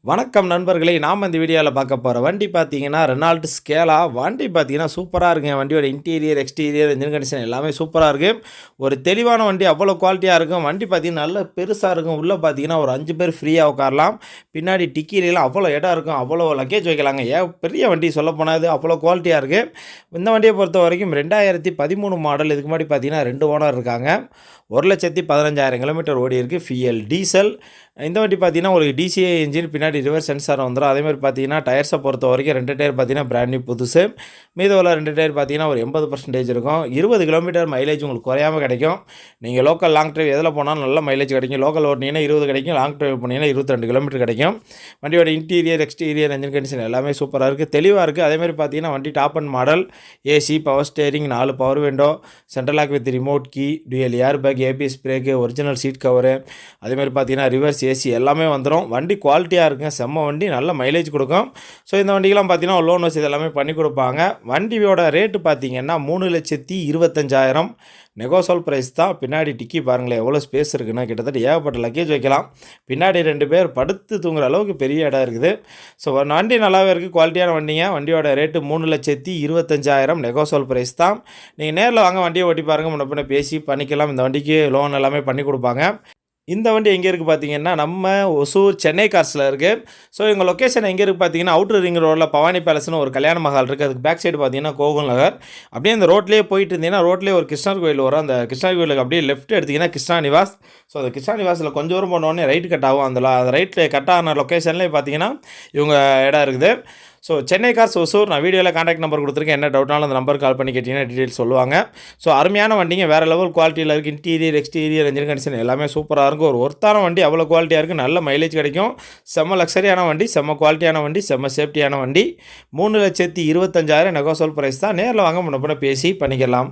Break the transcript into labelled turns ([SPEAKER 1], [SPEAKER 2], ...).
[SPEAKER 1] வணக்கம் நண்பர்களே! நாம இந்த வீடியோல பார்க்க போற வண்டி பார்த்தீங்கன்னா, ரெனால்ட் ஸ்கேலா. வண்டி பார்த்தீங்கன்னா சூப்பரா இருக்குங்க. வண்டியோட இன்டீரியர், எக்ஸ்டீரியர், என்ஜின் கண்டிஷன் எல்லாமே சூப்பரா இருக்கு. ஒரு தெளிவான வண்டி, அவ்வளோ குவாலிட்டியா இருக்கும். வண்டி பார்த்தீங்கன்னா, நல்ல பெருசா இருக்கும். உள்ள பார்த்தீங்கன்னா, ஒரு 5 பேர் ஃப்ரீயா உட்காரலாம். பின்னாடி டிக்கிலலாம் அவ்வளோ இடம் இருக்கும். அவ்வளோ லக்கேஜ் வைக்கலாங்க. பெரிய வண்டி சொல்லப்போனா இது அவ்வளோ குவாலிட்டியா இருக்கு. இந்த வண்டிய பொறுத்தவரைக்கும் 2013 மாடல். இதுக்கு முன்னாடி பார்த்தீங்கன்னா 2 ஓனர் இருக்காங்க. 1,15,000 கிலோமீட்டர் ஓடியிருக்கு. FL diesel. இந்த வண்டி பார்த்தீங்கன்னா, ஒரு டிசிஏ என்ஜின், பின்னாடி ரிவர்ஸ் சென்சார் வந்துரும். அதேமாதிரி பார்த்தீங்கன்னா, டயர்ஸை பொறுத்தவரைக்கும் 2 டயர் பார்த்தீங்கன்னா பிராண்ட் நியூ புதுசு. மீதமுள்ள 2 டயர் பார்த்தீங்கன்னா ஒரு 80% இருக்கும். 20 கிலோமீட்டர் மைலேஜ் உங்களுக்கு குறையாம கிடைக்கும். நீங்கள் லோக்கல் லாங் டிரைவ் எதில் போனாலும் நல்ல மைலேஜ் கிடைக்கும். லோக்கல் ஓட்டினீங்கன்னா 20 கிடைக்கும். லாங் டிரைவ் போனீங்கன்னா 22 கிலோமீட்டர் கிடைக்கும். வண்டியோட இன்டீரியர், எக்ஸ்டீரியர், என்ஜின் கண்டிஷன் எல்லாமே சூப்பராக இருக்குது, தெளிவாக இருக்குது. அதேமாதிரி பார்த்தீங்கன்னா வண்டி top and model. AC, power steering, 4 power window, central lock with remote key, dual air bag, ABS brake, original seat cover, அதேமாதிரி பார்த்தீங்கன்னா ரிவர்ஸ் ஏசி எல்லாமே வந்துடும். வண்டி குவாலிட்டியாக இருக்குங்க. செம்ம வண்டி, நல்ல மைலேஜ் கொடுக்கும். ஸோ இந்த வண்டிக்கெலாம் பார்த்தீங்கன்னா லோன் வசதி எல்லாமே பண்ணி கொடுப்பாங்க. வண்டியோட ரேட்டு பார்த்தீங்கன்னா 3,25,000 நெகோசல் ப்ரைஸ் தான். பின்னாடி டிக்கி பாருங்களேன் எவ்வளோ ஸ்பேஸ் இருக்குன்னா, கிட்டத்தட்ட ஏகப்பட்ட லக்கேஜ் வைக்கலாம். பின்னாடி 2 பேர் படுத்து தூங்குற அளவுக்கு பெரிய இடம் இருக்குது. ஸோ வண்டி நல்லாவே இருக்குது, குவாலிட்டியான வண்டிங்க. வண்டியோட ரேட்டு 3,25,000 நெகோசல் ப்ரைஸ் தான். நீங்கள் நேரில் வாங்க, வண்டியை ஓட்டி பாருங்கள், முன்ன பின்ன பேசி பண்ணிக்கலாம். இந்த வண்டிக்கு லோன் எல்லாமே பண்ணி கொடுப்பாங்க. இந்த வண்டி எங்கே இருக்குது பார்த்தீங்கன்னா, நம்ம ஒசூர் சென்னை கார்ஸில் இருக்குது. ஸோ எங்கள் லொக்கேஷன் எங்கே இருக்குது பார்த்தீங்கன்னா, அவுட்டர் ரிங் ரோடில் பவானி பேலஸ்னு ஒரு கல்யாண மஹால் இருக்குது. அதுக்கு பேக் சைடு பார்த்தீங்கன்னா கோகுல் நகர். அப்படியே அந்த ரோட்லேயே போயிட்டு இருந்தீங்கன்னா, ரோட்லேயே ஒரு கிருஷ்ணர் கோயில் வரும். அந்த கிருஷ்ணர் கோயிலுக்கு அப்படியே லெஃப்ட் எடுத்திங்கன்னா கிருஷ்ணா நிவாஸ். ஸோ அந்த கிருஷ்ணா நிவாஸில் கொஞ்சம் தூரம் போனோடனே ரைட்டு கட் ஆகும். அந்த ரைட்டில் கட் ஆன லொக்கேஷன்லேயே பார்த்தீங்கன்னா இவங்க இடம் இருக்குது. So Chennai cars Hosur. நான் வீடியோவில் கான்டாக்ட் நம்பர் கொடுத்துருக்கேன். என்ன டவுட்னாலும் அந்த நம்பர் கால் பண்ணி கேட்டிங்கன்னா டீட்டெயில்ஸ் சொல்லுவாங்க. ஸோ அருமையான வண்டிங்க, வேறு லெவல் குவாலிட்டியில் இருக்குது. இன்டீரியர், எக்ஸ்டீரியர், என்ஜின் கண்டிஷன் எல்லாமே சூப்பராக இருக்கும். ஒரு ஒர்த்தான வண்டி, அவ்வளோ குவாலிட்டியாக இருக்குது. நல்ல மைலேஜ் கிடைக்கும். செம்ம லக்ஸரியான வண்டி, செம்ம குவாலிட்டியான வண்டி, செம்ம சேஃப்டியான வண்டி. 3,25,000 நெகோசல் ப்ரைஸ் தான். நேரில் வாங்க, முன்ன பின்ன பேசி பண்ணிக்கலாம்.